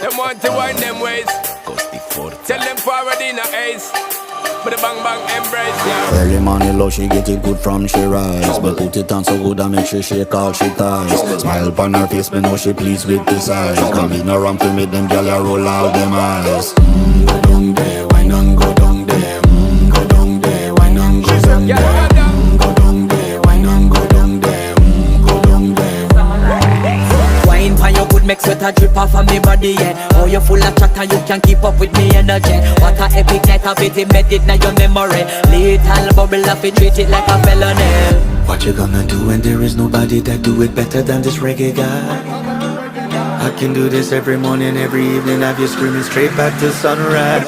Them want to wind them ways. Tell them forward in a ace. But the bang bang embrace, yeah. Early morning love, she get it good from she rise. But put it on so good I make she shake all she ties. Smile upon her face, me know she pleased with this eyes. Come in around to make them gyal a roll out them eyes. Go down there, wine and go down there. Go down there, wine and go down there. Go down there, wine and go down there. Go down there. Wine for your good make sweat a drip off of me body, yeah. Oh, you full of chatter, you can keep up with me energy. What a epic night of it, embedded in your memory. Little bubble of it, treat it like a felony. What you gonna do when there is nobody that do it better than this reggae guy? I can do this every morning, every evening, have you screaming straight back to sunrise.